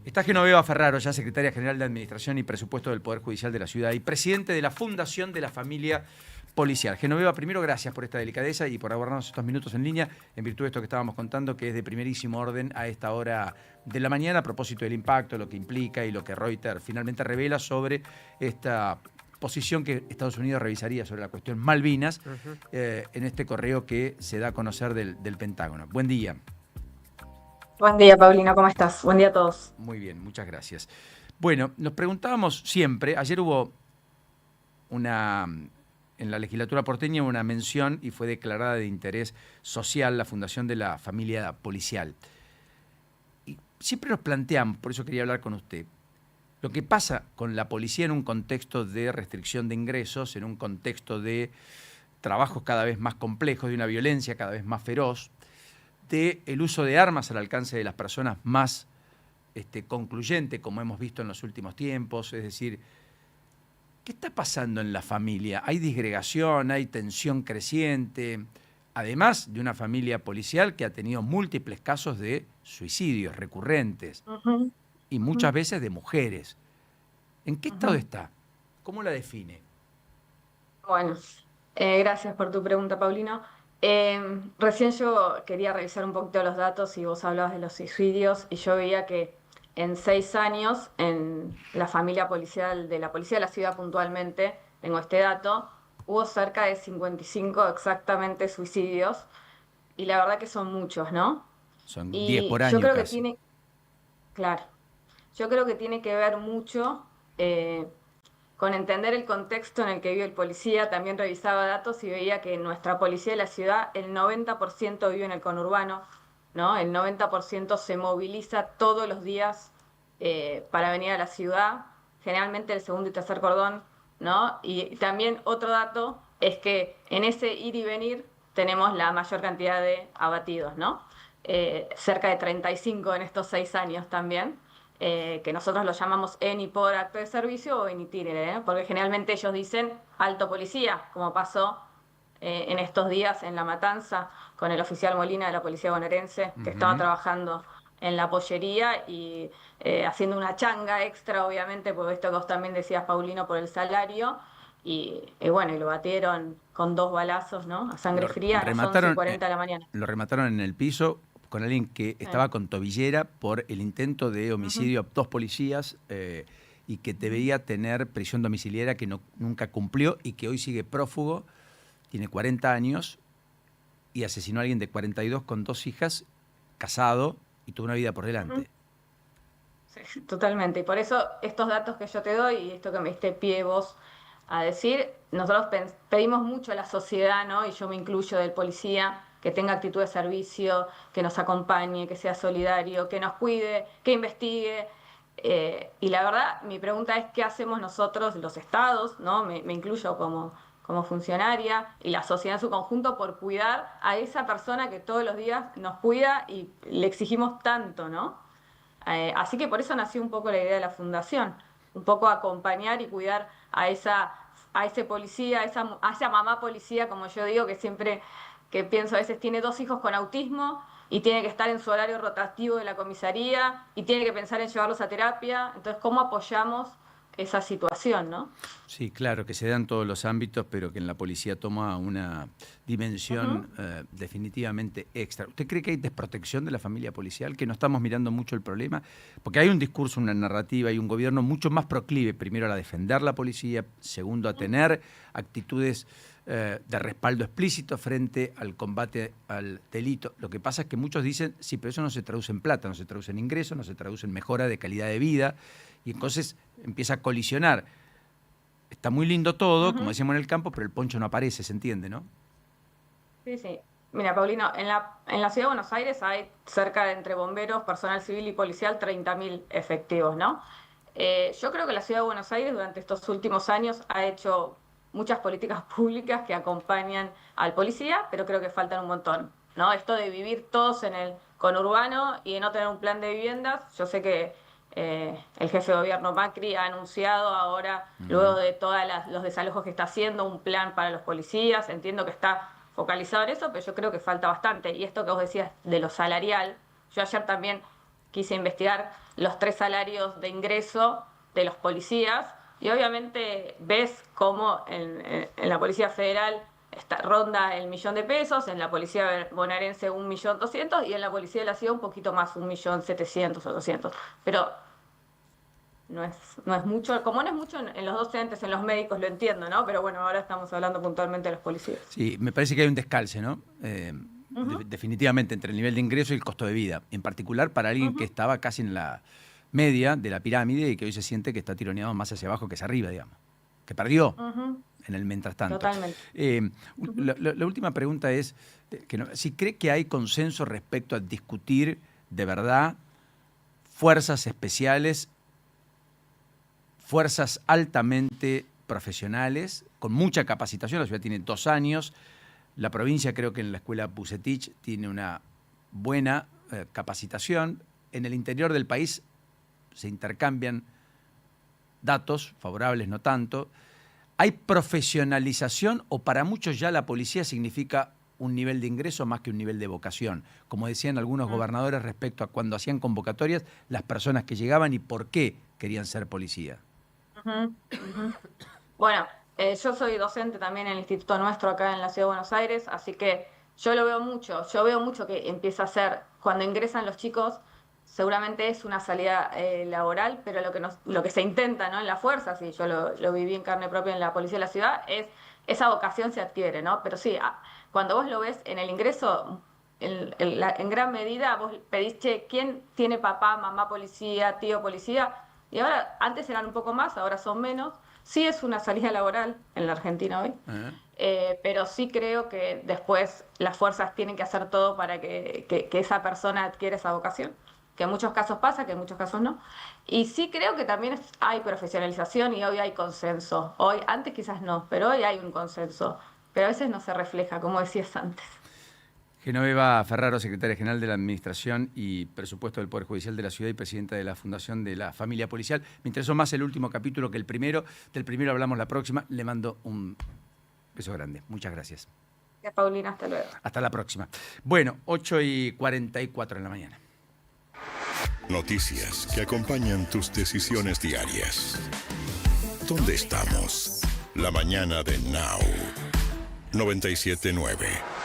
Está Genoveva Ferraro, ya secretaria general de Administración y Presupuesto del Poder Judicial de la Ciudad y presidente de la Fundación de la Familia Policial. Genoveva, primero gracias por esta delicadeza y por aguardarnos estos minutos en línea en virtud de esto que estábamos contando, que es de primerísimo orden a esta hora de la mañana a propósito del impacto, lo que implica y lo que Reuters finalmente revela sobre esta posición que Estados Unidos revisaría sobre la cuestión Malvinas en este correo que se da a conocer del Pentágono. Buen día. Buen día, Paulina, ¿cómo estás? Buen día a todos. Muy bien, muchas gracias. Bueno, nos preguntábamos siempre, ayer hubo en la legislatura porteña una mención y fue declarada de interés social la Fundación de la Familia Policial. Y siempre nos planteamos, por eso quería hablar con usted, lo que pasa con la policía en un contexto de restricción de ingresos, en un contexto de trabajos cada vez más complejos, de una violencia cada vez más feroz, del uso de armas al alcance de las personas más concluyente, como hemos visto en los últimos tiempos. Es decir, ¿qué está pasando en la familia? ¿Hay disgregación? ¿Hay tensión creciente? Además de una familia policial que ha tenido múltiples casos de suicidios recurrentes y muchas veces de mujeres. ¿En qué estado está? ¿Cómo la define? Bueno, gracias por tu pregunta, Paulino. Recién yo quería revisar un poquito los datos y vos hablabas de los suicidios y yo veía que en 6 años en la familia policial, de la policía de la ciudad puntualmente, tengo este dato, hubo cerca de 55 exactamente suicidios y la verdad que son muchos, ¿no? Son 10 Y por yo año creo que casi. tiene, claro, yo creo que tiene que ver mucho con entender el contexto en el que vive el policía. También revisaba datos y veía que en nuestra policía de la ciudad el 90% vive en el conurbano, ¿no? El 90% se moviliza todos los días para venir a la ciudad, generalmente el segundo y tercer cordón, ¿no? Y también otro dato es que en ese ir y venir tenemos la mayor cantidad de abatidos, ¿no? Cerca de 35 en estos 6 años también. Que nosotros lo llamamos ENI por acto de servicio o ENI itinere, ¿eh? Porque generalmente ellos dicen alto policía, como pasó en estos días en La Matanza con el oficial Molina de la policía bonaerense, que estaba trabajando en la pollería y haciendo una changa extra, obviamente, porque esto que vos también decías, Paulino, por el salario. Y bueno, y lo batieron con 2 balazos, ¿no? A sangre Lo fría a las remataron, 11:40 de la mañana. lo remataron en el piso con alguien que Sí. estaba con tobillera por el intento de homicidio a 2 policías y que debería tener prisión domiciliaria que nunca cumplió y que hoy sigue prófugo, tiene 40 años y asesinó a alguien de 42 con 2 hijas, casado y tuvo una vida por delante. Sí, totalmente. Y por eso estos datos que yo te doy y esto que me diste pie vos a decir, nosotros pedimos mucho a la sociedad, ¿no? Y yo me incluyo del policía, que tenga actitud de servicio, que nos acompañe, que sea solidario, que nos cuide, que investigue. Y la verdad, mi pregunta es, ¿qué hacemos nosotros, los estados, ¿no? Me incluyo como funcionaria y la sociedad en su conjunto por cuidar a esa persona que todos los días nos cuida y le exigimos tanto, ¿no? Así que por eso nació un poco la idea de la fundación, un poco acompañar y cuidar a ese policía, a esa mamá policía, como yo digo, que siempre que pienso a veces tiene 2 hijos con autismo y tiene que estar en su horario rotativo de la comisaría y tiene que pensar en llevarlos a terapia. Entonces, ¿cómo apoyamos esa situación, no? Sí, claro, que se da en todos los ámbitos, pero que en la policía toma una dimensión definitivamente extra. ¿Usted cree que hay desprotección de la familia policial, que no estamos mirando mucho el problema? Porque hay un discurso, una narrativa y un gobierno mucho más proclive, primero a defender la policía, segundo a tener actitudes de respaldo explícito frente al combate al delito. Lo que pasa es que muchos dicen, sí, pero eso no se traduce en plata, no se traduce en ingresos, no se traduce en mejora de calidad de vida, y entonces empieza a colisionar. Está muy lindo todo, como decíamos en el campo, pero el poncho no aparece, ¿se entiende, no? Sí, sí. Mira, Paulino, en la ciudad de Buenos Aires hay cerca de entre bomberos, personal civil y policial 30.000 efectivos, ¿no? Yo creo que la ciudad de Buenos Aires durante estos últimos años ha hecho muchas políticas públicas que acompañan al policía, pero creo que faltan un montón, ¿no? Esto de vivir todos en el conurbano y de no tener un plan de viviendas, yo sé que el jefe de gobierno Macri ha anunciado ahora, luego de todos los desalojos que está haciendo, un plan para los policías. Entiendo que está focalizado en eso, pero yo creo que falta bastante. Y esto que vos decías de lo salarial, yo ayer también quise investigar los 3 salarios de ingreso de los policías y obviamente ves cómo en la Policía Federal ronda el $1.000.000, en la Policía Bonaerense 1.200.000 y en la Policía de la Ciudad un poquito más, 1.700.000 o 200.000. Pero no es mucho, como no es mucho en los docentes, en los médicos, lo entiendo, ¿no? Pero bueno, ahora estamos hablando puntualmente de los policías. Sí, me parece que hay un descalce, ¿no? Definitivamente entre el nivel de ingreso y el costo de vida, en particular para alguien que estaba casi en la media de la pirámide y que hoy se siente que está tironeado más hacia abajo que hacia arriba, digamos, que perdió en el mientras tanto. Totalmente. La última pregunta es, si cree que hay consenso respecto a discutir de verdad fuerzas especiales, fuerzas altamente profesionales, con mucha capacitación. La ciudad tiene 2 años. La provincia, creo que en la escuela Bucetich, tiene una buena capacitación. En el interior del país se intercambian datos, favorables no tanto. ¿Hay profesionalización o para muchos ya la policía significa un nivel de ingreso más que un nivel de vocación? Como decían algunos gobernadores respecto a cuando hacían convocatorias, las personas que llegaban y por qué querían ser policía. Bueno, yo soy docente también en el instituto nuestro acá en la Ciudad de Buenos Aires, así que yo lo veo mucho. Yo veo mucho que empieza a ser, cuando ingresan los chicos, seguramente es una salida laboral, pero lo que se intenta, ¿no? En la fuerza, sí, yo lo viví en carne propia en la Policía de la Ciudad, esa vocación se adquiere, ¿no? Pero sí, cuando vos lo ves en el ingreso, en gran medida vos pedís, che, ¿quién tiene papá, mamá policía, tío policía? Y ahora, antes eran un poco más, ahora son menos. Sí es una salida laboral en la Argentina hoy, pero sí creo que después las fuerzas tienen que hacer todo para que esa persona adquiera esa vocación. Que en muchos casos pasa, que en muchos casos no. Y sí creo que también hay profesionalización y hoy hay consenso. Antes quizás no, pero hoy hay un consenso. Pero a veces no se refleja, como decías antes. Genoveva Ferraro, secretaria general de la Administración y Presupuesto del Poder Judicial de la Ciudad y presidenta de la Fundación de la Familia Policial. Me interesó más el último capítulo que el primero. Del primero hablamos la próxima. Le mando un beso grande. Muchas gracias. Gracias, Paulina. Hasta luego. Hasta la próxima. Bueno, 8:44 de la mañana. Noticias que acompañan tus decisiones diarias. ¿Dónde estamos? La mañana de Now. 97.9.